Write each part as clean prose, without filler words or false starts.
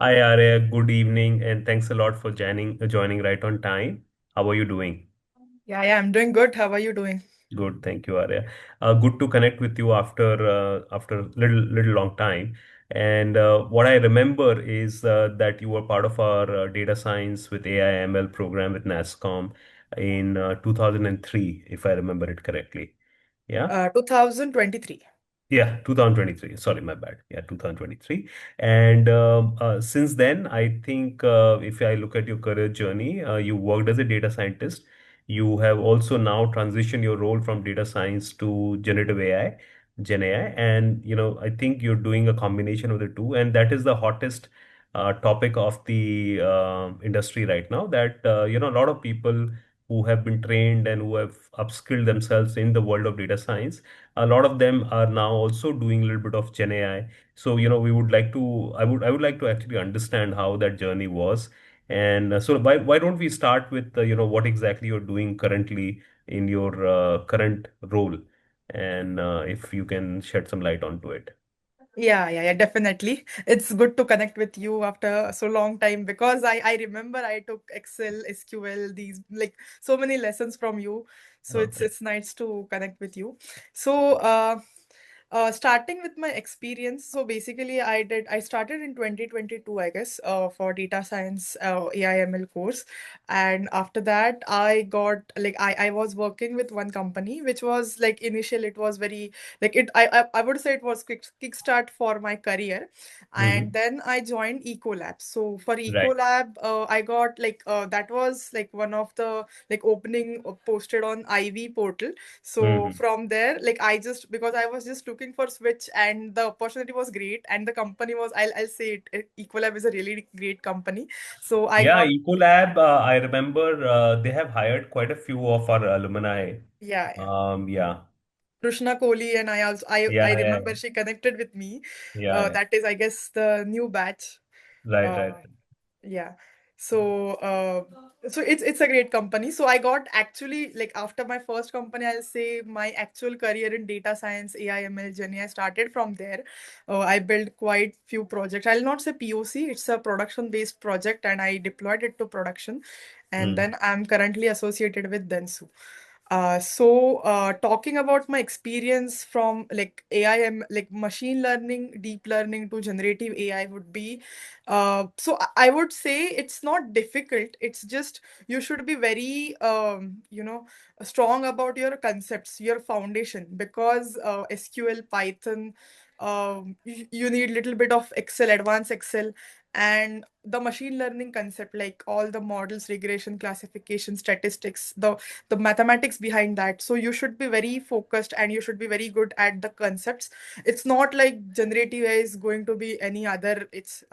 Hi Arya, good evening, and thanks a lot for joining right on time. How are you doing? Yeah, I'm doing good. How are you doing? Good, thank you, Arya. Good to connect with you after little long time. And what I remember is that you were part of our data science with AI ML program with NASSCOM in 2003, if I remember it correctly. Yeah. 2023. Yeah, 2023. Sorry, my bad. Yeah, 2023. And since then, I think if I look at your career journey, you worked as a data scientist. You have also now transitioned your role from data science to generative AI, Gen AI, and I think you're doing a combination of the two, and that is the hottest topic of the industry right now. That a lot of people who have been trained and who have upskilled themselves in the world of data science, a lot of them are now also doing a little bit of Gen AI. So, we would like to, I would like to actually understand how that journey was. And so why don't we start with, what exactly you're doing currently in your current role, and if you can shed some light onto it. Yeah, definitely. It's good to connect with you after so long time because I remember I took Excel, SQL, these like so many lessons from you. So it's Okay. it's nice to connect with you. So starting with my experience, so basically I started in 2022, I guess, for data science AIML course. And after that, I got like I was working with one company, which was like initial, it was very like I would say it was kickstart for my career. And Hmm. then I joined Ecolab. So for Right. Ecolab, I got like that was like one of the like opening posted on IV portal. So Hmm. from there, like I just because I was just looking for switch and the opportunity was great and the company was I'll say Ecolab is a really great company. So I Yeah, got Ecolab, I remember they have hired quite a few of our alumni. yeah. Yeah. Krishna Kohli and I also I Yeah, yeah, remember she connected with me. yeah, yeah. That is I guess the new batch. Right, right. Uh, yeah. So it's a great company. So I got actually like after my first company, I'll say my actual career in data science, AI, ML, GenAI started from there. I built quite few projects. I'll not say POC. It's a production based project, and I deployed it to production. And Mm, then I'm currently associated with Densu. Talking about my experience from like AIM, like machine learning, deep learning to generative AI would be, I would say it's not difficult. It's just you should be very, strong about your concepts, your foundation, because SQL, Python, you need little bit of Excel, advanced Excel, and the machine learning concept, like all the models, regression, classification, statistics, the mathematics behind that. So you should be very focused and you should be very good at the concepts. It's not like generative AI is going to be any other. It's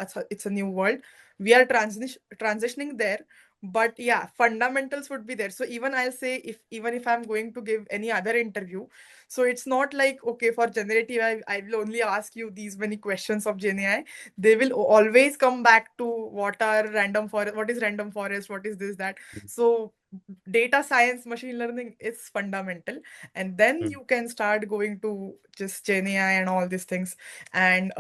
a new world. We are transitioning there. But yeah, fundamentals would be there. So even I'll say if I'm going to give any other interview, so it's not like okay for generative I will only ask you these many questions of Gen AI. They will always come back to what is random forest, what is this that. So data science, machine learning is fundamental, and then mm, you can start going to just Gen AI and all these things. And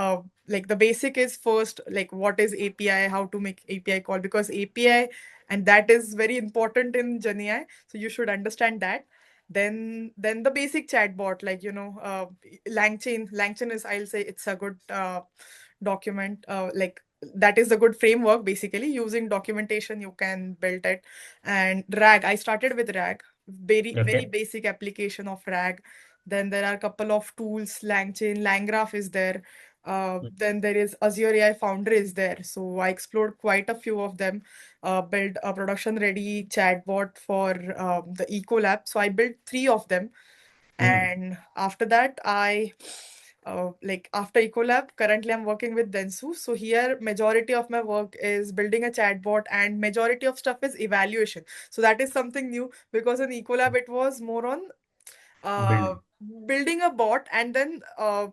like the basic is first like what is API, how to make API call, because API, and that is very important in Gen AI, so you should understand that. Then the basic chatbot, like LangChain is, I'll say it's a good document, like that is a good framework. Basically using documentation you can build it. And RAG, I started with RAG, very okay. basic application of RAG. Then there are a couple of tools, LangChain, LangGraph is there. Then there is Azure AI Founder is there. So I explored quite a few of them. Built a production ready chatbot for the Ecolab. So I built three of them. Mm, And after that, like after Ecolab, currently I'm working with Densu. So here, majority of my work is building a chatbot, and majority of stuff is evaluation. So that is something new because in Ecolab it was more on build. building a bot, and then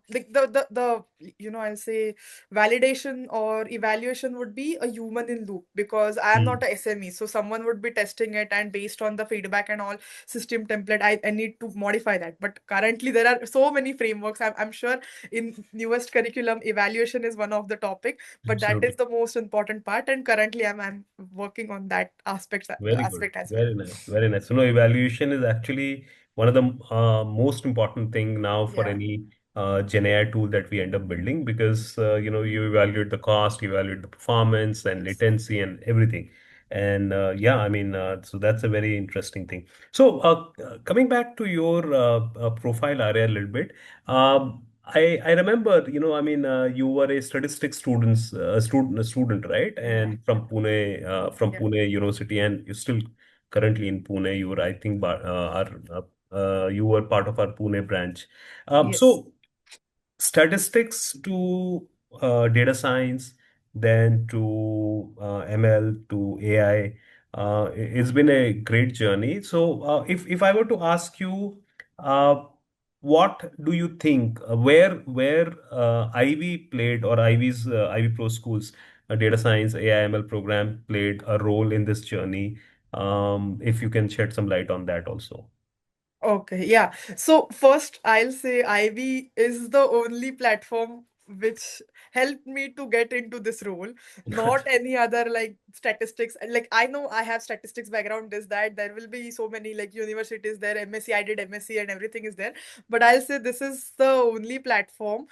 like I'll say validation or evaluation would be a human in loop, because I am not Mm. a SME, so someone would be testing it, and based on the feedback and all system template, I need to modify that. But currently there are so many frameworks. I'm sure in newest curriculum evaluation is one of the topic, but that is Absolutely. the most important part, and currently I'm working on that Very good. aspect as well. Very nice. Very nice. So, no, evaluation is actually one of the most important thing now for Yeah. any Gen AI tool that we end up building because you evaluate the cost, you evaluate the performance and Yes. latency and everything. And yeah, I mean, so that's a very interesting thing. So, coming back to your profile area a little bit, I remember, I mean, you were a statistics student, right? Yeah. And from Yeah. Pune University, and you're still currently in Pune. You were, I think, you were part of our Pune branch. Yes. So statistics to data science, then to ML to AI. It's been a great journey. So, if I were to ask you, uh, what do you think? Where Ivy played or Ivy Pro Schools data science AI ML program played a role in this journey? If you can shed some light on that also. Okay, yeah. So first, I'll say Ivy is the only platform which helped me to get into this role, not any other like statistics. Like I know I have statistics background, this, that. There will be so many like universities there, MSc, I did MSc and everything is there. But I'll say this is the only platform,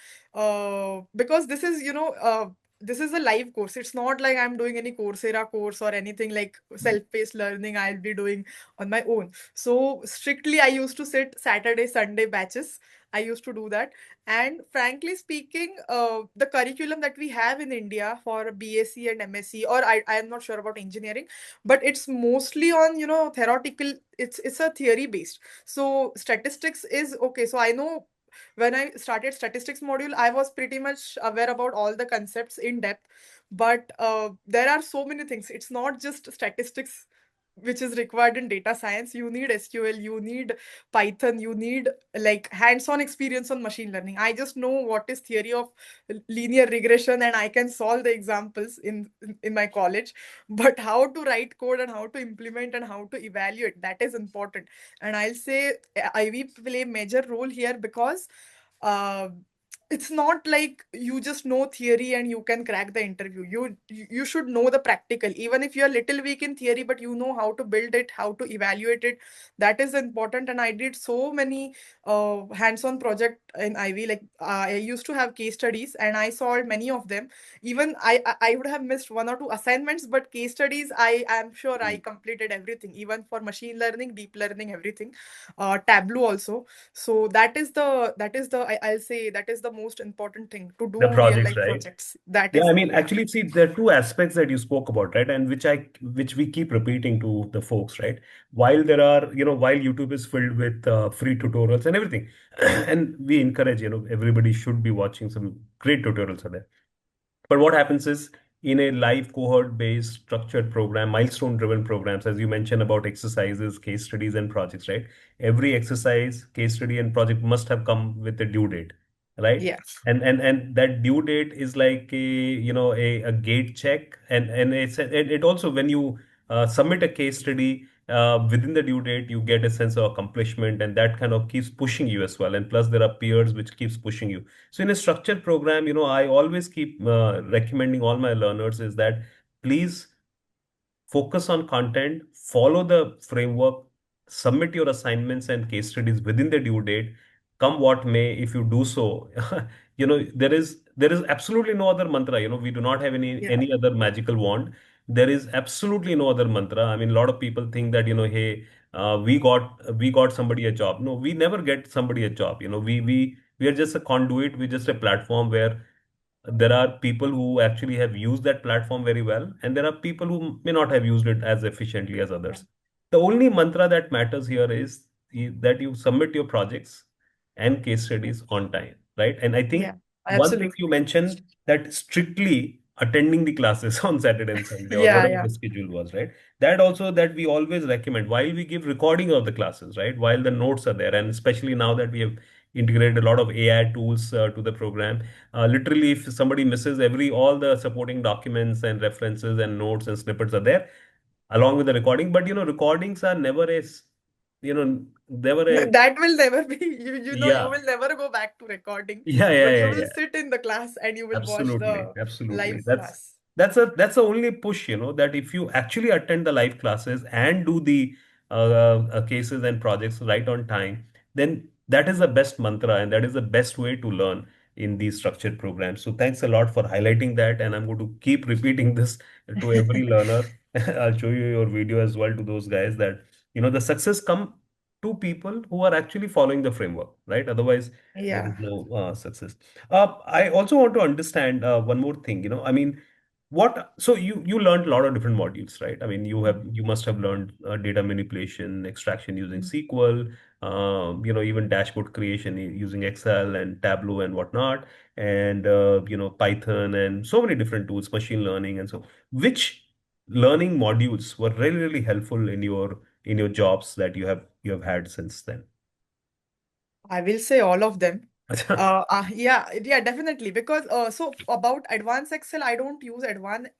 because this is a live course. It's not like I'm doing any Coursera course or anything like self-paced learning I'll be doing on my own. So strictly, I used to sit Saturday, Sunday batches. I used to do that. And frankly speaking, the curriculum that we have in India for BSc and MSc, or I am not sure about engineering, but it's mostly on, theoretical, it's a theory based. So statistics is okay. So I know when I started statistics module, I was pretty much aware about all the concepts in depth. But there are so many things. It's not just statistics which is required in data science. You need SQL, you need Python, you need like hands-on experience on machine learning. I just know what is theory of linear regression and I can solve the examples in my college, but how to write code and how to implement and how to evaluate, that is important. And I'll say Ivy play major role here because uh, it's not like you just know theory and you can crack the interview. You should know the practical, even if you're little weak in theory, but you know how to build it, how to evaluate it. That is important. And I did so many hands-on project in Ivy. Like I used to have case studies and I solved many of them. Even I would have missed one or two assignments, but case studies, I am sure I completed everything, even for machine learning, deep learning, everything. Tableau also. So I'll say that is the most important thing, to The do real projects, life right? projects. That Yeah, is I it. mean, Yeah. actually, see, there are two aspects that you spoke about, right? And which we keep repeating to the folks, right? While YouTube is filled with free tutorials and everything, and we encourage, everybody should be watching some great tutorials are there. But what happens is in a live cohort-based structured program, milestone-driven programs, as you mentioned about exercises, case studies, and projects, right? Every exercise, case study, and project must have come with a due date, right? Yeah. And that due date is like a gate check, and it also when you submit a case study within the due date, you get a sense of accomplishment, and that kind of keeps pushing you as well. And plus, there are peers which keeps pushing you. So in a structured program, I always keep recommending all my learners is that please focus on content, follow the framework, submit your assignments and case studies within the due date, come what may. If you do so, there is absolutely no other mantra. We do not have Yeah. any other magical wand. There is absolutely no other mantra. I mean, a lot of people think that, hey, we got somebody a job. No, we never get somebody a job. We are just a conduit. We're just a platform where there are people who actually have used that platform very well, and there are people who may not have used it as efficiently as Yeah. others. The only mantra that matters here is that you submit your projects and case studies on time, right? And I Yeah. think one thing Absolutely. you mentioned that strictly attending the classes on Saturday and Sunday or Yeah, whatever yeah. the schedule was, right? That also that we always recommend while we give recording of the classes, right? While the notes are there, and especially now that we have integrated a lot of AI tools to the program, literally if somebody misses all the supporting documents and references and notes and snippets are there along with the recording. But recordings are never you know, never a That will never be, you yeah, will never go back to recording, yeah, yeah, but you yeah, will yeah. sit in the class and you will watch Absolutely, the absolutely. live That's class. that's the only push, that if you actually attend the live classes and do the cases and projects right on time, then that is the best mantra and that is the best way to learn in these structured programs. So thanks a lot for highlighting that, and I'm going to keep repeating this to every learner. I'll show you your video as well to those guys that the success come to people who are actually following the framework, right? Otherwise, there is Yeah. no success. I also want to understand one more thing. I mean, so you learned a lot of different modules, right? I mean, you must have learned data manipulation, extraction using SQL, even dashboard creation using Excel and Tableau and whatnot, and Python and so many different tools, machine learning and so. Which learning modules were really, really helpful in your jobs that you have had since then? I will say all of them. Yeah, yeah, definitely. Because so about advanced Excel, I don't use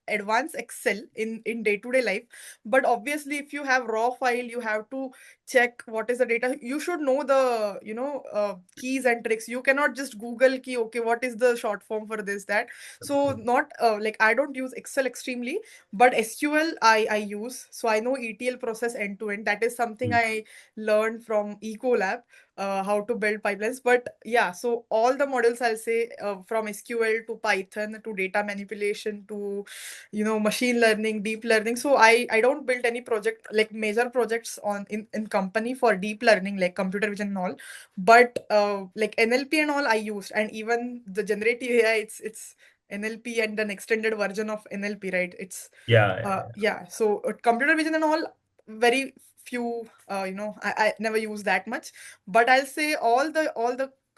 advanced Excel in day-to-day life. But obviously, if you have raw file, you have to check what is the data. You should know the keys and tricks. You cannot just Google key. Okay, what is the short form for this that? So Absolutely. not like I don't use Excel extremely, but SQL I use. So I know ETL process end to end. That is something Mm. I learned from Ecolab, how to build pipelines. But yeah, so all the models I'll say, from SQL to Python to data manipulation to machine learning, deep learning. So I don't build any project like major projects on in company for deep learning like computer vision and all. But like NLP and all I used, and even the generative AI, it's NLP and an extended version of NLP, right? It's Yeah, yeah, yeah. yeah. So computer vision and all, very few. I never use that much, but I'll say all the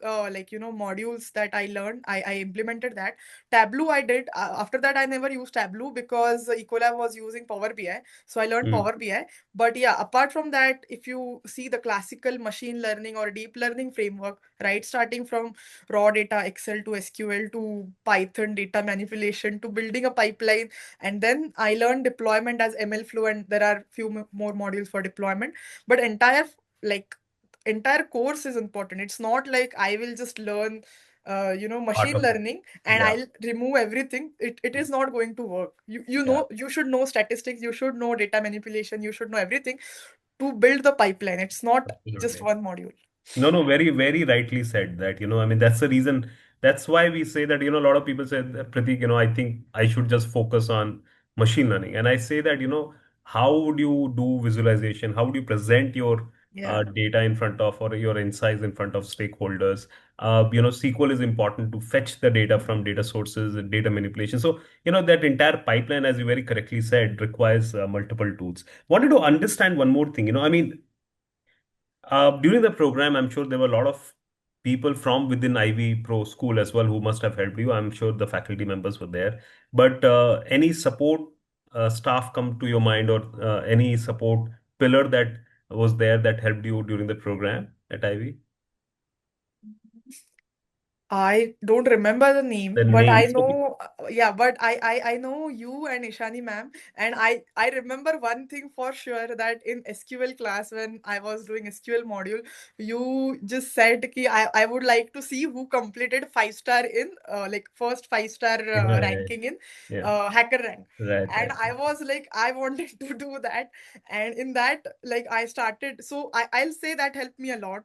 modules that I learned, I implemented that. Tableau I did. After that, I never used Tableau because Ecolab was using Power BI, so I learned Mm. Power BI. But yeah, apart from that, if you see the classical machine learning or deep learning framework, right, starting from raw data, Excel to SQL to Python data manipulation to building a pipeline, and then I learned deployment as ML flow, and there are few more modules for deployment. But like entire course is important. It's not like I will just learn Part machine of it. learning and Yeah, I'll remove everything. It is not going to work. yeah, You should know statistics, you should know data manipulation, you should know everything to build the pipeline. It's not just absolutely. one module. No, no, very, very rightly said that, I mean, that's the reason. That's why we say that, a lot of people say, Pratik, I think I should just focus on machine learning. And I say that, how would you do visualization? How would you present your Yeah. data in front of or your insights in front of stakeholders? SQL is important to fetch the data from data sources and data manipulation. So, that entire pipeline, as you very correctly said, requires multiple tools. Wanted to understand one more thing, I mean, during the program, I'm sure there were a lot of people from within Ivy Pro school as well who must have helped you. I'm sure the faculty members were there. But any support staff come to your mind or any support pillar that was there that helped you during the program at Ivy? I don't remember the name, The but I names. Okay. know, yeah, but I know you and Ishani ma'am, and I remember one thing for sure, that in SQL class when I was doing SQL module, you just said ki I would like to see who completed 5 star in like first 5 star Yeah, yeah, ranking in yeah. hacker rank, Right, and right. I was like I wanted to do that, and in that like I started, so I'll say that helped me a lot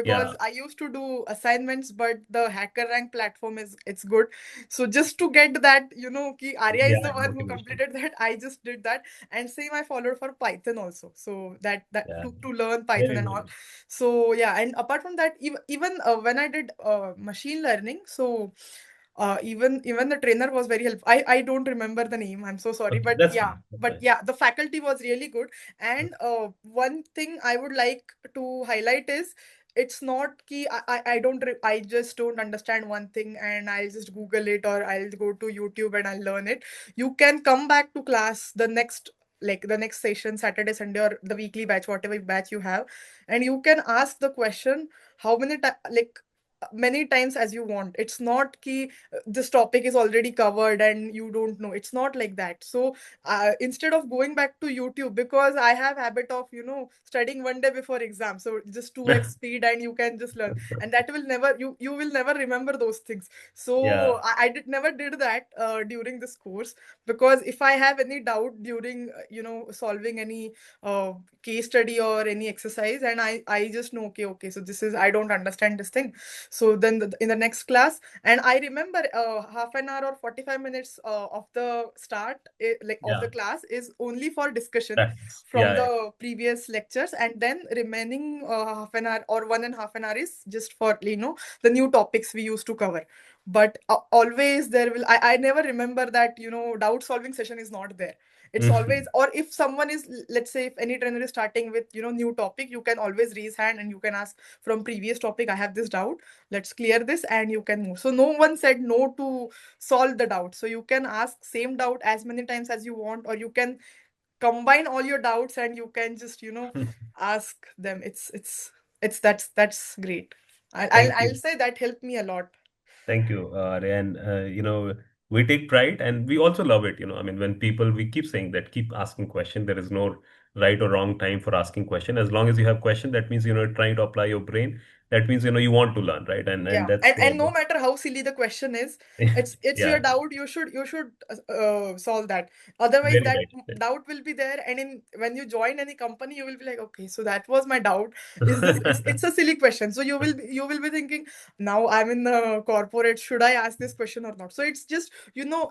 Yeah, because I used to do assignments, but the hacker rank platform is it's good. So just to get that, ki Arya is the yeah, one who motivation. completed that, I just did that. And same I followed for Python also. So that Yeah, to learn Python very and all. nice. So yeah, and apart from that, even when I did machine learning, so even the trainer was very helpful. I don't remember the name. I'm so sorry, Okay, but that's yeah, fine. That's but fine. yeah, the faculty was really good. And one thing I would like to highlight is it's not ki I don't I just don't understand one thing and I'll just Google it, or I'll go to YouTube and I'll learn it. You can come back to class the next, like the next session, Saturday, Sunday, or the weekly batch, whatever batch you have, and you can ask the question how many like many times as you want. It's not ki this topic is already covered and you don't know. It's not like that. So instead of going back to YouTube, because I have habit of studying one day before exam, so just 2x speed and you can just learn, and that will never, you will never remember those things. Yeah. So I did never did that during this course, because if I have any doubt during solving any case study or any exercise, and I just know, okay, so this is, I don't understand this thing. So then in the next class, and I remember half an hour or 45 minutes of the start, like of the Yeah. class, is only for discussion Practice. from Yeah. the previous lectures, and then remaining half an hour or 1.5 hours is just for the new topics we used to cover. But always there will, I never remember that doubt solving session is not there. It's Mhm. always, or if someone is, let's say if any trainer is starting with new topic, you can always raise hand and you can ask from previous topic, I have this doubt, let's clear this, and you can move. So no one said no to solve the doubt, so you can ask same doubt as many times as you want, or you can combine all your doubts and you can just ask them. It's that's great. Thank I'll you. say that helped me a lot. Thank you, Arya. And we take pride and we also love it. I mean, when people, we keep saying that, keep asking question. There is no right or wrong time for asking question. As long as you have question, that means trying to apply your brain. That means you want to learn, right? And Yeah, that's and no matter how silly the question is, it's your yeah, doubt. You should solve that. Otherwise, very that right. doubt will be there, and in when you join any company, you will be like, okay, so that was my doubt. Is this? It's a silly question. So you will be thinking, now I'm in the corporate. Should I ask this question or not? So it's just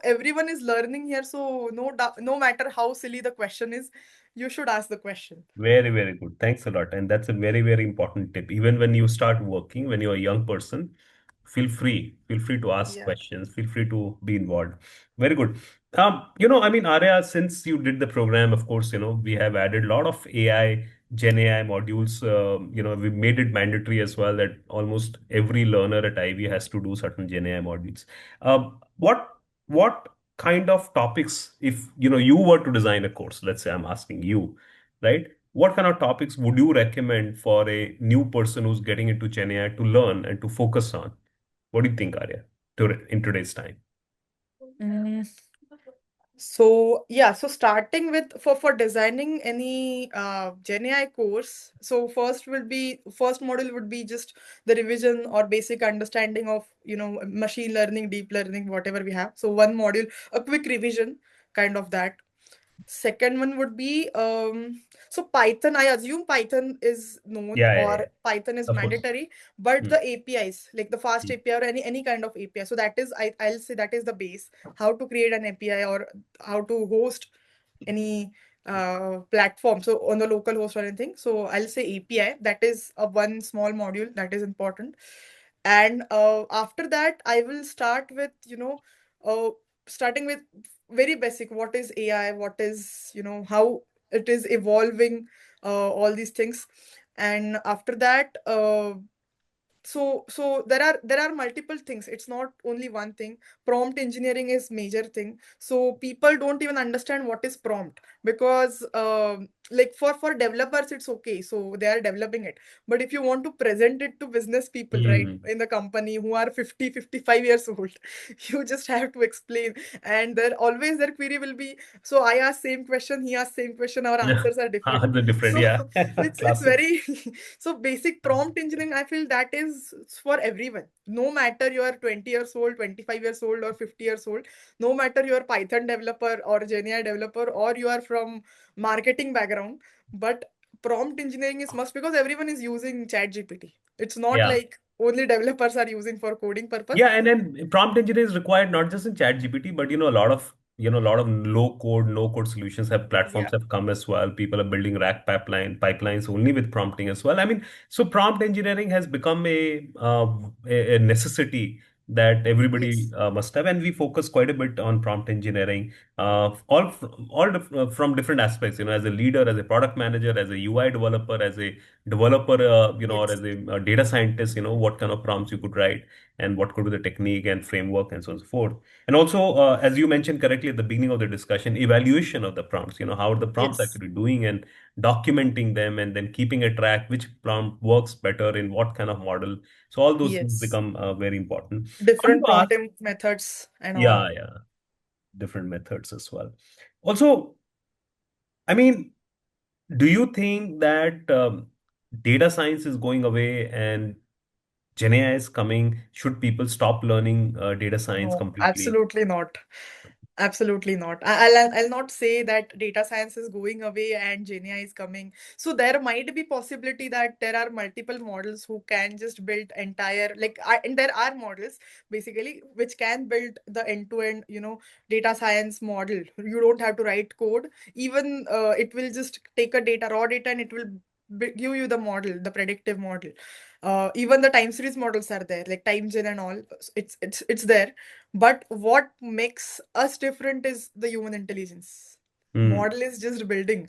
everyone is learning here. So no doubt, no matter how silly the question is, you should ask the question. Very, very good. Thanks a lot. And that's a very, very important tip. Even when you start working, when you're a young person, feel free to ask Yeah. questions, feel free to be involved. Very good. I mean, Arya, since you did the program, of course, we have added a lot of AI, Gen AI modules. We made it mandatory as well that almost every learner at Ivy has to do certain Gen AI modules. What kind of topics, if you were to design a course, let's say I'm asking you, right? What kind of topics would you recommend for a new person who's getting into Gen AI to learn and to focus on? What do you think, Arya, in today's time? Mm. So yeah, so starting with, for designing any Gen AI course, so first module would be just the revision or basic understanding of machine learning, deep learning, whatever we have. So one module, a quick revision, kind of that. Second one would be so Python. I assume Python is known, Yeah. or Python is Of course. mandatory, but Hmm. the APIs, like the fast API or any kind of API. So that is, I'll say that is the base. How to create an API, or how to host any platform. So on the local host or anything. So I'll say API. That is a one small module that is important. And after that, I will start with uh, starting with very basic. What is AI? What is how it is evolving? All these things, and after that, so there are multiple things. It's not only one thing. Prompt engineering is major thing. So people don't even understand what is prompt, because like for developers it's okay, so they are developing it. But if you want to present it to business people, right, Hmm. in the company, who are 50, 55 years old, you just have to explain. And their query will be, so I ask same question, he asks same question, our answers are different. The different, So yeah. it's Classic. very so basic prompt engineering, I feel that is for everyone. No matter you are 20 years old, 25 years old, or 50 years old, no matter you are Python developer or GenAI developer, or you are from marketing background, but prompt engineering is must, because everyone is using chat GPT. It's not Yeah. like only developers are using for coding purpose. Yeah, and then prompt engineering is required not just in Chat GPT, but a lot of low code, no code solutions have Yeah. platforms have come as well. People are building rack pipelines only with prompting as well. I mean, so prompt engineering has become a necessity that everybody Yes. must have, and we focus quite a bit on prompt engineering, from different aspects. As a leader, as a product manager, as a UI developer, as a developer, or Yes. as a data scientist, what kind of prompts you could write, and what could be the technique and framework, and so on and so forth. And also, as you mentioned correctly at the beginning of the discussion, evaluation of the prompts. How are the prompts Yes. actually doing, and documenting them, and then keeping a track which prompt works better in what kind of model. So all those things Yes. become very important. I want Different to ask, prompting methods and all. yeah, yeah, different methods as well. Also, I mean, do you think that data science is going away and GenAI is coming? Should people stop learning data science No, completely? absolutely not. Absolutely not. I'll not say that data science is going away and GenAI is coming. So there might be possibility that there are multiple models who can just build entire and there are models basically which can build the end-to-end, data science model. You don't have to write code. Even it will just take a raw data, and it will give you the model, the predictive model. Even the time series models are there, like time gen and all. It's there, but what makes us different is the human intelligence. Hmm. Model is just building.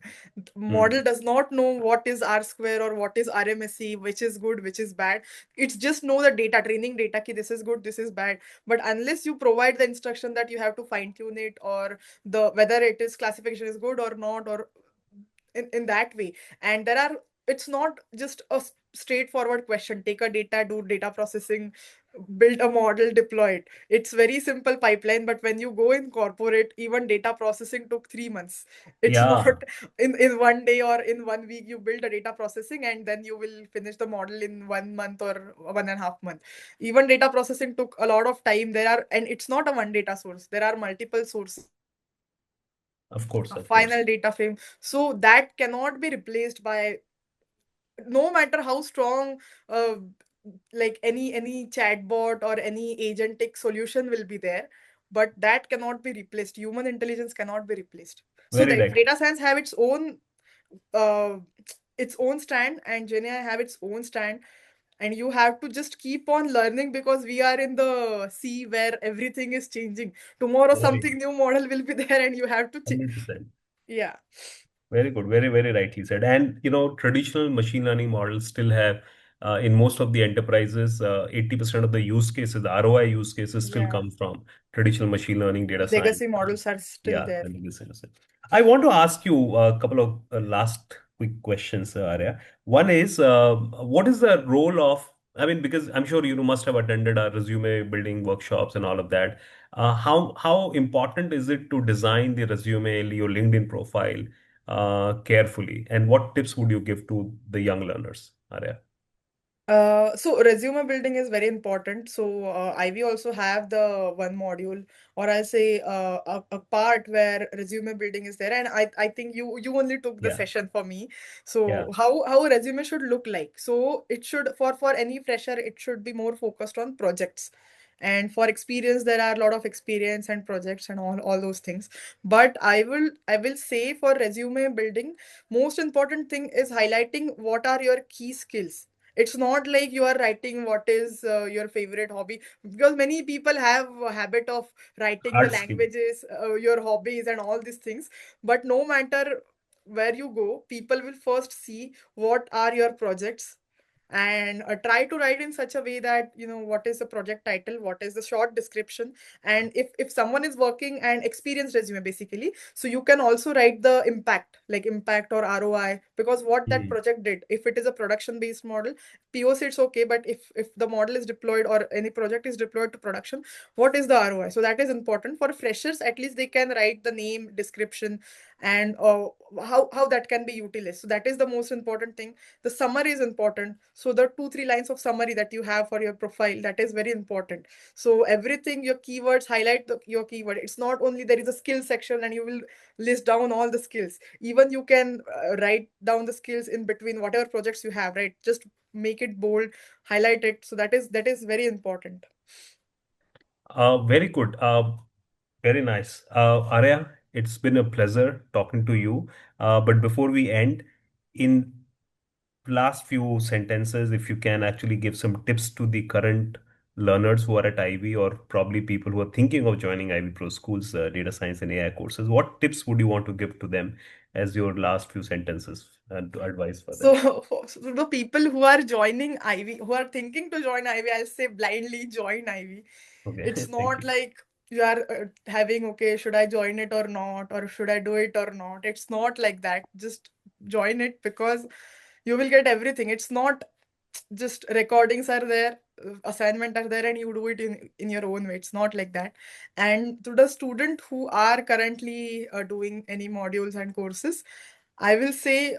Hmm. Model does not know what is R square or what is RMSE, which is good, which is bad. It's just know the data, training data, ki this is good, this is bad. But unless you provide the instruction that you have to fine tune it, or the whether it is classification is good or not, or in that way. And there are, it's not just a straightforward question, take a data, do data processing, build a model, deploy it. It's very simple pipeline, but when you go in corporate, even data processing took 3 months. It's not Yeah, in one day or in 1 week you build a data processing and then you will finish the model in 1 month or 1.5 month. Even data processing took a lot of time. There are, and it's not a one data source, there are multiple sources, of course, a of course. final data frame. So that cannot be replaced by, no matter how strong, uh, like any chatbot or any agentic solution will be there, but that cannot be replaced. Human intelligence cannot be replaced. So Very the right. data science have uh, its own stand, and GenAI have its own stand. And you have to just keep on learning, because we are in the sea where everything is changing. Tomorrow Very something new model will be there, and you have to 100%. yeah. Very good. Very, very rightly said. And traditional machine learning models still have, in most of the enterprises, 80% of the use cases, the ROI use cases still Yeah, come from traditional machine learning the data science. legacy models are still Yeah, there. and listen. I want to ask you a couple of last quick questions, Arya. One is, what is the role of, I mean, because I'm sure you must have attended our resume building workshops and all of that. How important is it to design the resume, your LinkedIn profile, carefully? And what tips would you give to the young learners, Arya? So resume building is very important. So IB also have the one module, or I'll say a part where resume building is there. And I think you only took the Yeah, session for me. yeah. So how a resume should look like. So it should, for any fresher, it should be more focused on projects. And for experience, there are a lot of experience and projects and all those things. But I will say, for resume building, most important thing is highlighting what are your key skills. It's not like you are writing what is your favorite hobby, because many people have a habit of writing the Hard skill. languages, your hobbies and all these things. But no matter where you go, people will first see what are your projects, and try to write in such a way that what is the project title, what is the short description. And if someone is working and experienced resume basically, so you can also write the impact, like impact or ROI, because what that Hmm. project did. If it is a production based model, POC, it's okay, but if the model is deployed or any project is deployed to production, what is the ROI? So that is important for freshers. At least they can write the name, description, and how that can be utilized. So that is the most important thing. The summary is important. So the 2-3 lines of summary that you have for your profile, that is very important. So everything, your keywords, highlight your keyword. It's not only there is a skill section and you will list down all the skills. Even you can write down the skills in between whatever projects you have, right? Just make it bold, highlight it. So that is very important. Very good. Very nice. Arya, it's been a pleasure talking to you. But before we end, in last few sentences, if you can actually give some tips to the current learners who are at Ivy or probably people who are thinking of joining Ivy Pro schools, data science and AI courses, what tips would you want to give to them as your last few sentences and advice for them? So, so the people who are joining Ivy, who are thinking to join Ivy, I'll say blindly join Ivy. Okay, It's thank not you. like you are having, okay, should I join it or not, or should I do it or not? It's not like that. Just join it because you will get everything. It's not just recordings are there, assignment are there, and you do it in your own way. It's not like that. And to the student who are currently doing any modules and courses, I will say,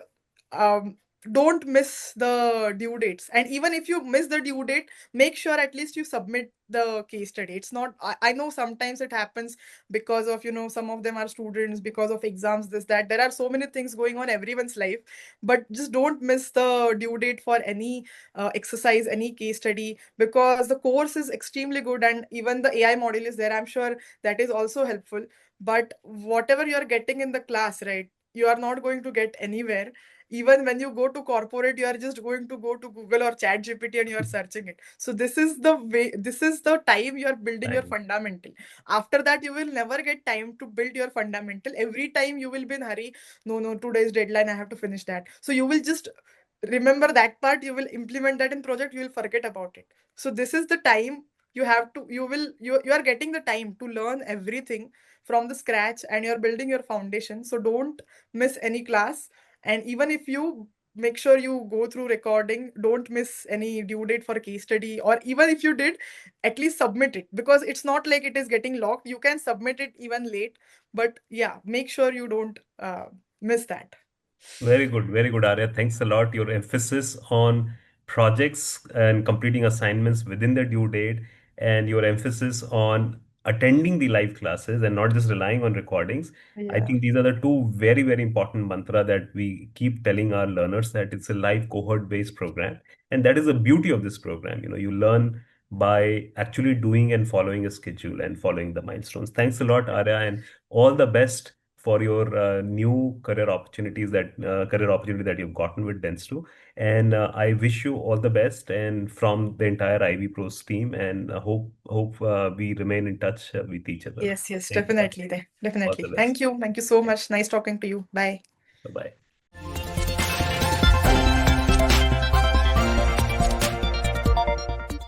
um, don't miss the due dates. And even if you miss the due date, make sure at least you submit the case study. It's not, I know sometimes it happens because of, some of them are students, because of exams, this, that. There are so many things going on everyone's life, but just don't miss the due date for any exercise, any case study, because the course is extremely good and even the AI module is there. I'm sure that is also helpful. But whatever you're getting in the class, right? You are not going to get anywhere. Even when you go to corporate, you are just going to go to Google or Chat GPT and you are searching it. So this is the way, this is the time you are building your Time. fundamental. After that, you will never get time to build your fundamental. Every time you will be in hurry. No, no, today's deadline, I have to finish that. So you will just remember that part, you will implement that in project, you will forget about it. So this is the time you have to, you are getting the time to learn everything from the scratch, and you're building your foundation. So don't miss any class. And even if you, make sure you go through recording, don't miss any due date for case study, or even if you did, at least submit it, because it's not like it is getting locked. You can submit it even late, but yeah, make sure you don't miss that. Very good, Arya. Thanks a lot. Your emphasis on projects and completing assignments within the due date, and your emphasis on attending the live classes and not just relying on recordings. I Yeah. think these are the two very, very important mantra that we keep telling our learners that it's a live cohort-based program. And that is the beauty of this program. You learn by actually doing and following a schedule and following the milestones. Thanks a lot, Arya, and all the best for your new career opportunity that you've gotten with Dentsu. And I wish you all the best and from the entire Ivy Pros team, and hope we remain in touch with each other. Yes, yes, Thank you. definitely. All the Definitely. best. Thank you so much. Nice talking to you. Bye. Bye bye.